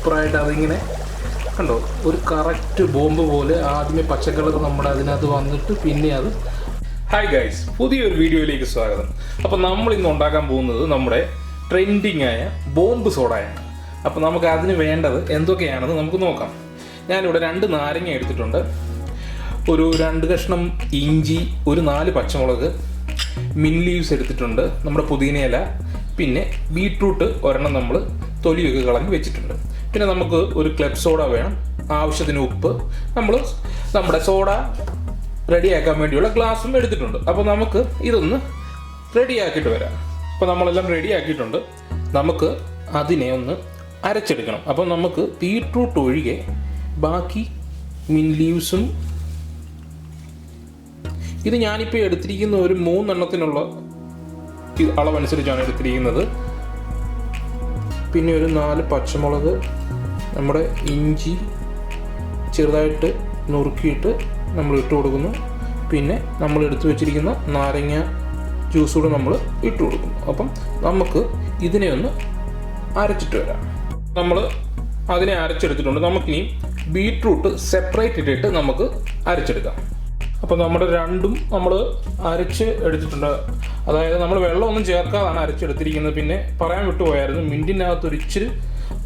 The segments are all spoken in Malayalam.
സൂപ്പറായിട്ട് അതിങ്ങനെ കണ്ടോ, ഒരു കറക്റ്റ് ബോംബ് പോലെ ആദ്യമേ പച്ചക്കളർ നമ്മുടെ അതിനകത്ത് വന്നിട്ട് പിന്നെ അത്. ഹായ് ഗൈസ്, പുതിയൊരു വീഡിയോയിലേക്ക് സ്വാഗതം. അപ്പോൾ നമ്മൾ ഇന്ന് ഉണ്ടാക്കാൻ പോകുന്നത് നമ്മുടെ ട്രെൻഡിങ് ആയ ബോംബ് സോഡയാണ്. അപ്പോൾ നമുക്ക് അതിന് വേണ്ടത് എന്തൊക്കെയാണെന്ന് നമുക്ക് നോക്കാം. ഞാനിവിടെ 2 നാരങ്ങ എടുത്തിട്ടുണ്ട്, ഒരു 2 കഷ്ണം ഇഞ്ചി, ഒരു 4 പച്ചമുളക്, മിന്റ് ലീവ്സ് എടുത്തിട്ടുണ്ട്, നമ്മുടെ പുതിനയില, പിന്നെ ബീട്രൂട്ട് ഒരെണ്ണം നമ്മൾ തൊലിയൊക്കെ കളഞ്ഞ് വെച്ചിട്ടുണ്ട്. പിന്നെ നമുക്ക് ഒരു ക്ലബ് സോഡ വേണം, ആവശ്യത്തിന് ഉപ്പ്, നമ്മൾ നമ്മുടെ സോഡ റെഡിയാക്കാൻ വേണ്ടിയുള്ള ഗ്ലാസും എടുത്തിട്ടുണ്ട്. അപ്പോൾ നമുക്ക് ഇതൊന്ന് റെഡിയാക്കിയിട്ട് വരാം. അപ്പോൾ നമ്മളെല്ലാം റെഡിയാക്കിയിട്ടുണ്ട്. നമുക്ക് അതിനെ ഒന്ന് അരച്ചെടുക്കണം. അപ്പോൾ നമുക്ക് ബീട്രൂട്ട് ഒഴികെ ബാക്കി മിന്റ് ലീവ്സും, ഇത് ഞാനിപ്പോൾ എടുത്തിരിക്കുന്ന ഒരു 3 എണ്ണത്തിനുള്ള അളവനുസരിച്ചാണ് എടുത്തിരിക്കുന്നത്. പിന്നെ ഒരു 4 പച്ചമുളക്, നമ്മുടെ ഇഞ്ചി ചെറുതായിട്ട് നുറുക്കിയിട്ട് നമ്മൾ ഇട്ട് കൊടുക്കുന്നു. പിന്നെ നമ്മൾ എടുത്തു വെച്ചിരിക്കുന്ന നാരങ്ങ ജ്യൂസ് കൂടെ നമ്മൾ ഇട്ട് കൊടുക്കുന്നു. അപ്പം നമുക്ക് ഇതിനെ ഒന്ന് അരച്ചിട്ട് വരാം. നമ്മൾ അതിനെ അരച്ചെടുത്തിട്ടുണ്ട്. നമുക്കിനി ബീട്രൂട്ട് സെപ്പറേറ്റ് ഇട്ടിട്ട് നമുക്ക് അരച്ചെടുക്കാം. അപ്പോൾ നമ്മുടെ രണ്ടും നമ്മൾ അരച്ച് എടുത്തിട്ടുണ്ട്. അതായത് നമ്മൾ വെള്ളമൊന്നും ചേർക്കാതാണ് അരച്ചെടുത്തിരിക്കുന്നത്. പിന്നെ പറയാൻ വിട്ടുപോയായിരുന്നു, മിൻറ്റിനകത്ത് ഒരു ഇച്ചിരി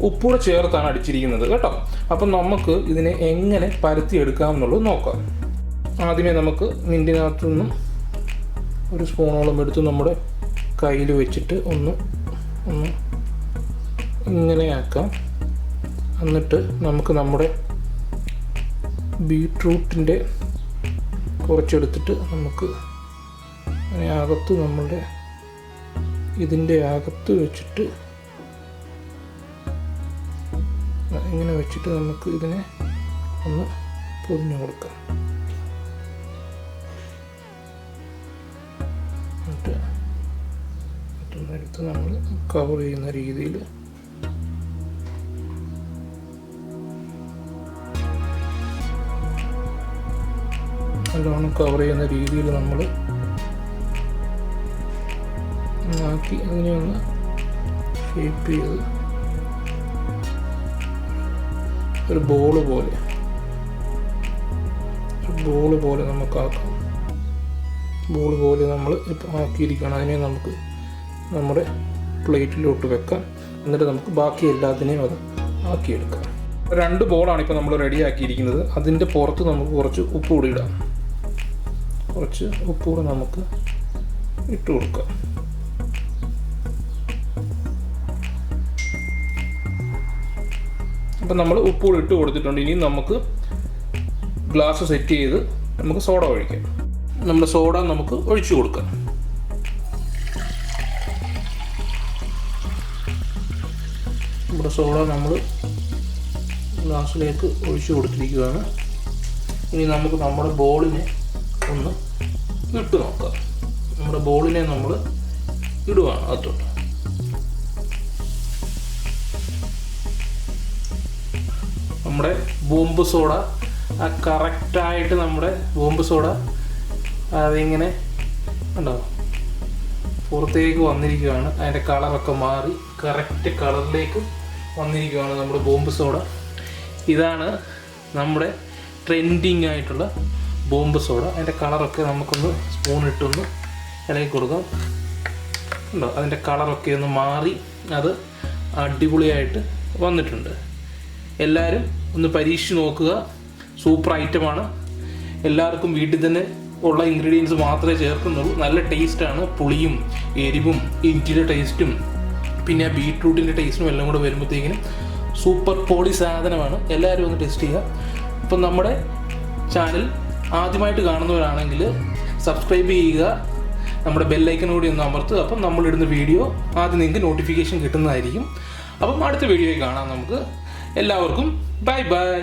ഉപ്പൂടെ ചേർത്താണ് അടിച്ചിരിക്കുന്നത് കേട്ടോ. അപ്പം നമുക്ക് ഇതിനെ എങ്ങനെ പരത്തിയെടുക്കാം എന്നുള്ളത് നോക്കാം. ആദ്യമേ നമുക്ക് മിൻറ്റിനകത്തു നിന്നും ഒരു സ്പൂണോളം എടുത്ത് നമ്മുടെ കയ്യിൽ വെച്ചിട്ട് ഒന്ന് ഇങ്ങനെയാക്കാം. എന്നിട്ട് നമുക്ക് നമ്മുടെ ബീട്രൂട്ടിൻ്റെ കുറച്ചെടുത്തിട്ട് നമുക്ക് അകത്ത് നമ്മളുടെ ഇതിൻ്റെ അകത്ത് വെച്ചിട്ട് ഇങ്ങനെ വെച്ചിട്ട് നമുക്ക് ഇതിനെ ഒന്ന് പൊതിഞ്ഞു കൊടുക്കാം. എന്നിട്ട് മറ്റൊന്നെടുത്ത് നമ്മൾ കവർ ചെയ്യുന്ന രീതിയിൽ നല്ലോണം കവർ ചെയ്യുന്ന രീതിയിൽ നമ്മൾ ആക്കി അതിനെ ഒന്ന് ഷേപ്പ് ചെയ്ത് ഒരു ബോൾ പോലെ നമുക്കാക്കാം. ബോൾ പോലെ നമ്മൾ ഇപ്പോൾ ആക്കിയിരിക്കുകയാണ്. അതിനെ നമുക്ക് നമ്മുടെ പ്ലേറ്റിലോട്ട് വെക്കാം. എന്നിട്ട് നമുക്ക് ബാക്കി എല്ലാത്തിനെയും അത് ആക്കിയെടുക്കാം. 2 ബോളാണ് ഇപ്പോൾ നമ്മൾ റെഡി ആക്കിയിരിക്കുന്നത്. അതിൻ്റെ പുറത്ത് നമുക്ക് കുറച്ച് ഉപ്പ് കൂടി ഇടാം. കുറച്ച് ഉപ്പ് കൂടെ നമുക്ക് ഇട്ട് കൊടുക്കാം. അപ്പം നമ്മൾ ഉപ്പ് കൂടി ഇട്ട് കൊടുത്തിട്ടുണ്ട്. ഇനി നമുക്ക് ഗ്ലാസ് സെറ്റ് ചെയ്ത് നമുക്ക് സോഡ ഒഴിക്കാം. നമ്മുടെ സോഡ നമുക്ക് ഒഴിച്ചു കൊടുക്കാം. നമ്മുടെ സോഡ നമ്മൾ ഗ്ലാസ്സിലേക്ക് ഒഴിച്ചു കൊടുത്തിരിക്കുകയാണ്. ഇനി നമുക്ക് നമ്മുടെ ബോളിനെ ഒന്ന് ഇട്ട് നോക്കാം. നമ്മുടെ ബോളിനെ നമ്മൾ ഇടുകയാണ് അകത്തോട്ട്. നമ്മുടെ ബോംബ് സോഡ കറക്റ്റായിട്ട് നമ്മുടെ ബോംബ് സോഡ അതിങ്ങനെ ഉണ്ടാവും പുറത്തേക്ക് വന്നിരിക്കുകയാണ്. അതിൻ്റെ കളറൊക്കെ മാറി കറക്റ്റ് കളറിലേക്ക് വന്നിരിക്കുകയാണ് നമ്മുടെ ബോംബ് സോഡ. ഇതാണ് നമ്മുടെ ട്രെൻഡിങ് ആയിട്ടുള്ള ബോംബ് സോഡ. അതിൻ്റെ കളറൊക്കെ നമുക്കൊന്ന് സ്പൂൺ ഇട്ടൊന്ന് ഇളകി കൊടുക്കാം. ഉണ്ടോ, അതിൻ്റെ കളറൊക്കെ ഒന്ന് മാറി അത് അടിപൊളിയായിട്ട് വന്നിട്ടുണ്ട്. എല്ലാവരും ഒന്ന് പരീക്ഷിച്ച് നോക്കുക. സൂപ്പർ ഐറ്റമാണ്. എല്ലാവർക്കും വീട്ടിൽ തന്നെ ഉള്ള ഇൻഗ്രീഡിയൻസ് മാത്രമേ ചേർക്കുന്നുള്ളൂ. നല്ല ടേസ്റ്റാണ്. പുളിയും എരിവും ഇഞ്ചിയുടെ ടേസ്റ്റും പിന്നെ ബീട്രൂട്ടിൻ്റെ ടേസ്റ്റും എല്ലാം കൂടെ വരുമ്പോഴത്തേക്കിനും സൂപ്പർ പൊളി സാധനമാണ്. എല്ലാവരും ഒന്ന് ടെസ്റ്റ് ചെയ്യുക. അപ്പം നമ്മുടെ ചാനൽ ആദ്യമായിട്ട് കാണുന്നവരാണെങ്കിൽ സബ്സ്ക്രൈബ് ചെയ്യുക, നമ്മുടെ ബെല്ലൈക്കൻ കൂടി ഒന്ന് അമർത്തുക. അപ്പം നമ്മളിടുന്ന വീഡിയോ ആദ്യം നിങ്ങൾക്ക് നോട്ടിഫിക്കേഷൻ കിട്ടുന്നതായിരിക്കും. അപ്പം അടുത്ത വീഡിയോയിൽ കാണാം നമുക്ക്. എല്ലാവർക്കും ബൈ ബൈ.